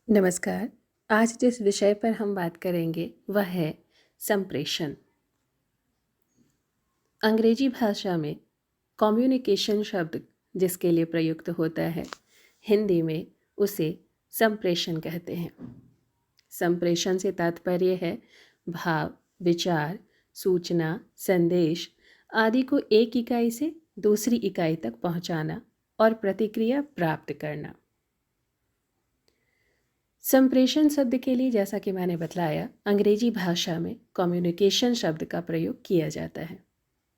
नमस्कार। आज जिस विषय पर हम बात करेंगे वह है संप्रेषण। अंग्रेजी भाषा में कम्युनिकेशन शब्द जिसके लिए प्रयुक्त होता है, हिंदी में उसे संप्रेषण कहते हैं। संप्रेषण से तात्पर्य है भाव, विचार, सूचना, संदेश आदि को एक इकाई से दूसरी इकाई तक पहुंचाना और प्रतिक्रिया प्राप्त करना। संप्रेषण शब्द के लिए, जैसा कि मैंने बतलाया, अंग्रेजी भाषा में कम्युनिकेशन शब्द का प्रयोग किया जाता है।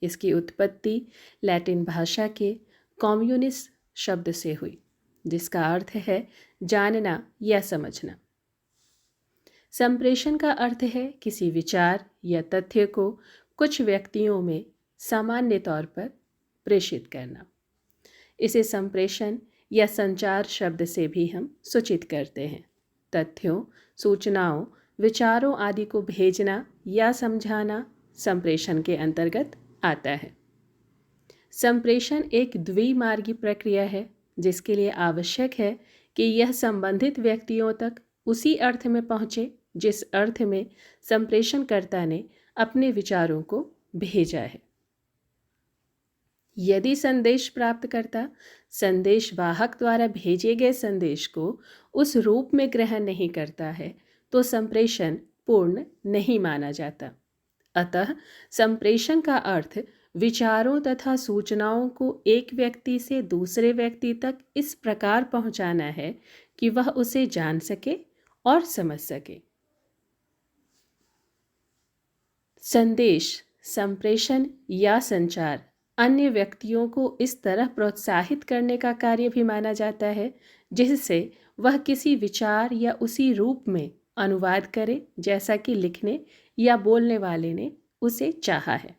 इसकी उत्पत्ति लैटिन भाषा के कम्युनिस शब्द से हुई, जिसका अर्थ है जानना या समझना। संप्रेषण का अर्थ है किसी विचार या तथ्य को कुछ व्यक्तियों में सामान्य तौर पर प्रेषित करना। इसे संप्रेषण या संचार शब्द से भी हम सूचित करते हैं। तथ्यों, सूचनाओं, विचारों आदि को भेजना या समझाना संप्रेषण के अंतर्गत आता है। संप्रेषण एक द्विमार्गी प्रक्रिया है, जिसके लिए आवश्यक है कि यह संबंधित व्यक्तियों तक उसी अर्थ में पहुंचे जिस अर्थ में संप्रेषणकर्ता ने अपने विचारों को भेजा है। यदि संदेश प्राप्तकर्ता संदेश वाहक द्वारा भेजे गए संदेश को उस रूप में ग्रहण नहीं करता है, तो संप्रेषण पूर्ण नहीं माना जाता। अतः संप्रेषण का अर्थ विचारों तथा सूचनाओं को एक व्यक्ति से दूसरे व्यक्ति तक इस प्रकार पहुंचाना है कि वह उसे जान सके और समझ सके। संदेश, संप्रेषण या संचार अन्य व्यक्तियों को इस तरह प्रोत्साहित करने का कार्य भी माना जाता है जिससे वह किसी विचार या उसी रूप में अनुवाद करे जैसा कि लिखने या बोलने वाले ने उसे चाहा है।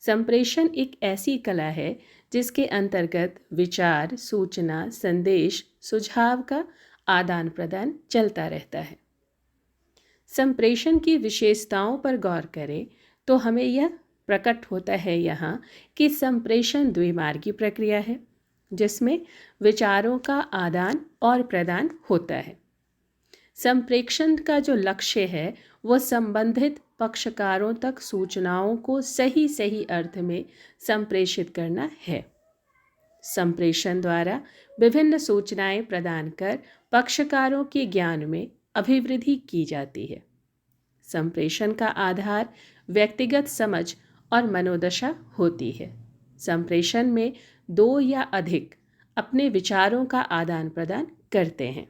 संप्रेषण एक ऐसी कला है जिसके अंतर्गत विचार, सूचना, संदेश, सुझाव का आदान प्रदान चलता रहता है। संप्रेषण की विशेषताओं पर गौर करें तो हमें यह प्रकट होता है यहाँ कि संप्रेषण द्विमार्गी प्रक्रिया है, जिसमें विचारों का आदान और प्रदान होता है। संप्रेषण का जो लक्ष्य है वह संबंधित पक्षकारों तक सूचनाओं को सही सही अर्थ में संप्रेषित करना है। संप्रेषण द्वारा विभिन्न सूचनाएं प्रदान कर पक्षकारों के ज्ञान में अभिवृद्धि की जाती है। संप्रेषण का आधार व्यक्तिगत समझ और मनोदशा होती है। संप्रेषण में दो या अधिक अपने विचारों का आदान प्रदान करते हैं।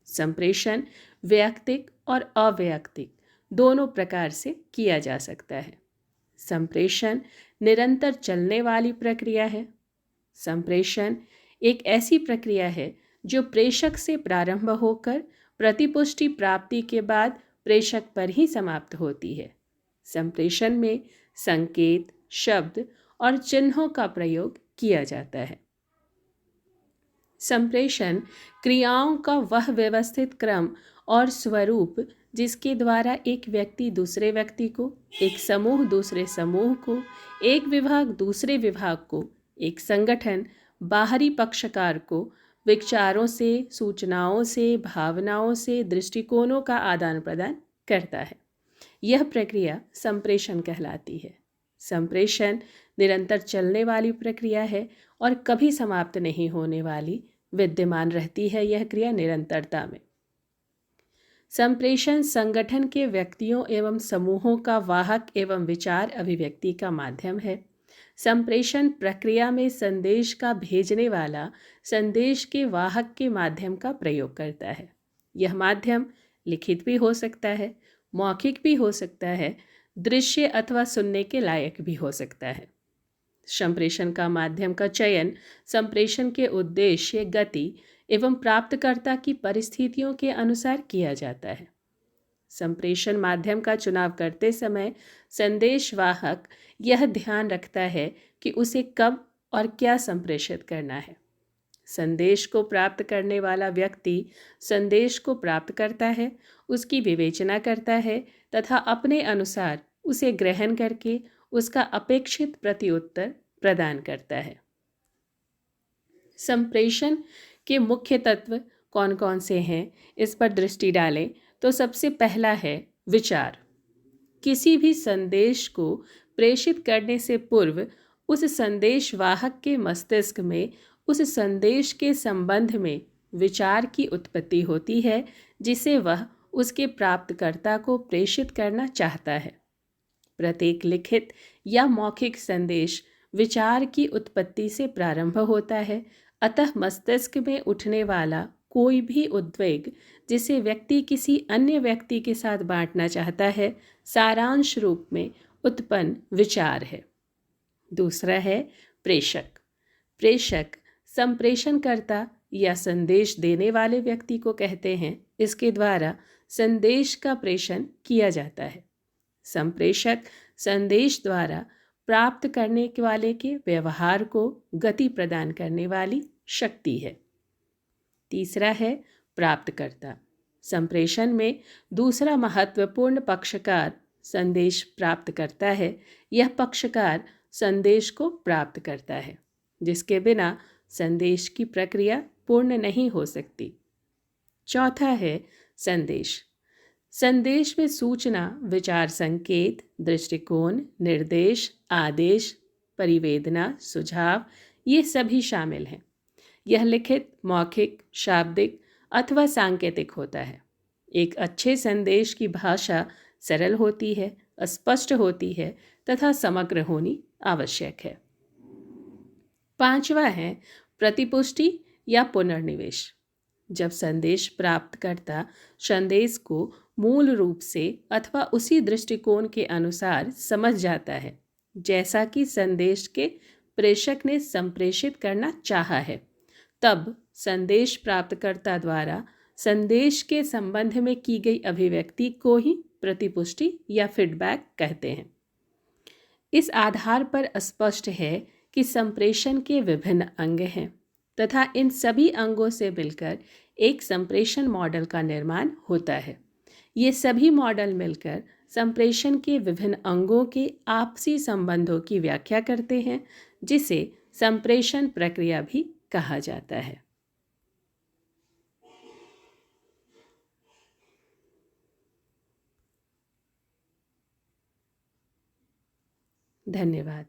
संप्रेषण वैयक्तिक और अवैयक्तिक दोनों प्रकार से किया जा सकता है। संप्रेषण निरंतर चलने वाली प्रक्रिया है। संप्रेषण एक ऐसी प्रक्रिया है जो प्रेषक से प्रारंभ होकर प्रतिपुष्टि प्राप्ति के बाद प्रेषक पर ही समाप्त होती है। संप्रेषण में संकेत, शब्द और चिन्हों का प्रयोग किया जाता है। संप्रेषण क्रियाओं का वह व्यवस्थित क्रम और स्वरूप जिसके द्वारा एक व्यक्ति दूसरे व्यक्ति को, एक समूह दूसरे समूह को, एक विभाग दूसरे विभाग को, एक संगठन बाहरी पक्षकार को विचारों से, सूचनाओं से, भावनाओं से, दृष्टिकोणों का आदान प्रदान करता है। यह प्रक्रिया संप्रेषण कहलाती है। संप्रेषण निरंतर चलने वाली प्रक्रिया है और कभी समाप्त नहीं होने वाली, विद्यमान रहती है यह क्रिया निरंतरता में। संप्रेषण संगठन के व्यक्तियों एवं समूहों का वाहक एवं विचार अभिव्यक्ति का माध्यम है। संप्रेषण प्रक्रिया में संदेश का भेजने वाला संदेश के वाहक के माध्यम का प्रयोग करता है। यह माध्यम लिखित भी हो सकता है, मौखिक भी हो सकता है, दृश्य अथवा सुनने के लायक भी हो सकता है। संप्रेषण का माध्यम का चयन संप्रेषण के उद्देश्य, गति एवं प्राप्तकर्ता की परिस्थितियों के अनुसार किया जाता है। संप्रेषण माध्यम का चुनाव करते समय संदेशवाहक यह ध्यान रखता है कि उसे कब और क्या संप्रेषित करना है। संदेश को प्राप्त करने वाला व्यक्ति संदेश को प्राप्त करता है, उसकी विवेचना करता है तथा अपने अनुसार उसे ग्रहण करके उसका अपेक्षित प्रत्युत्तर प्रदान करता है। संप्रेषण के मुख्य तत्व कौन कौन से हैं, इस पर दृष्टि डालें तो सबसे पहला है विचार। किसी भी संदेश को प्रेषित करने से पूर्व उस संदेश वाहक के मस्तिष्क में उस संदेश के संबंध में विचार की उत्पत्ति होती है जिसे वह उसके प्राप्तकर्ता को प्रेषित करना चाहता है। प्रत्येक लिखित या मौखिक संदेश विचार की उत्पत्ति से प्रारंभ होता है। अतः मस्तिष्क में उठने वाला कोई भी उद्वेग जिसे व्यक्ति किसी अन्य व्यक्ति के साथ बांटना चाहता है, सारांश रूप में उत्पन्न विचार है। दूसरा है प्रेषक। प्रेषक संप्रेषणकर्ता या संदेश देने वाले व्यक्ति को कहते हैं। इसके द्वारा संदेश का प्रेषण किया जाता है। संप्रेषक संदेश द्वारा प्राप्त करने वाले के व्यवहार को गति प्रदान करने वाली शक्ति है। तीसरा है प्राप्तकर्ता। संप्रेषण में दूसरा महत्वपूर्ण पक्षकार संदेश प्राप्त करता है। यह पक्षकार संदेश को प्राप्त करता है, जिसके बिना संदेश की प्रक्रिया पूर्ण नहीं हो सकती। चौथा है संदेश। संदेश में सूचना, विचार, संकेत, दृष्टिकोण, निर्देश, आदेश, परिवेदना, सुझाव ये सभी शामिल हैं। यह लिखित, मौखिक, शाब्दिक अथवा सांकेतिक होता है। एक अच्छे संदेश की भाषा सरल होती है, स्पष्ट होती है तथा समग्र होनी आवश्यक है। पांचवा है प्रतिपुष्टि या पुनर्निवेश। जब संदेश प्राप्तकर्ता संदेश को मूल रूप से अथवा उसी दृष्टिकोण के अनुसार समझ जाता है जैसा कि संदेश के प्रेषक ने संप्रेषित करना चाहा है, तब संदेश प्राप्तकर्ता द्वारा संदेश के संबंध में की गई अभिव्यक्ति को ही प्रतिपुष्टि या फीडबैक कहते हैं। इस आधार पर स्पष्ट है कि संप्रेषण के विभिन्न अंग हैं तथा इन सभी अंगों से मिलकर एक संप्रेषण मॉडल का निर्माण होता है। ये सभी मॉडल मिलकर संप्रेषण के विभिन्न अंगों के आपसी संबंधों की व्याख्या करते हैं, जिसे संप्रेषण प्रक्रिया भी कहा जाता है। धन्यवाद।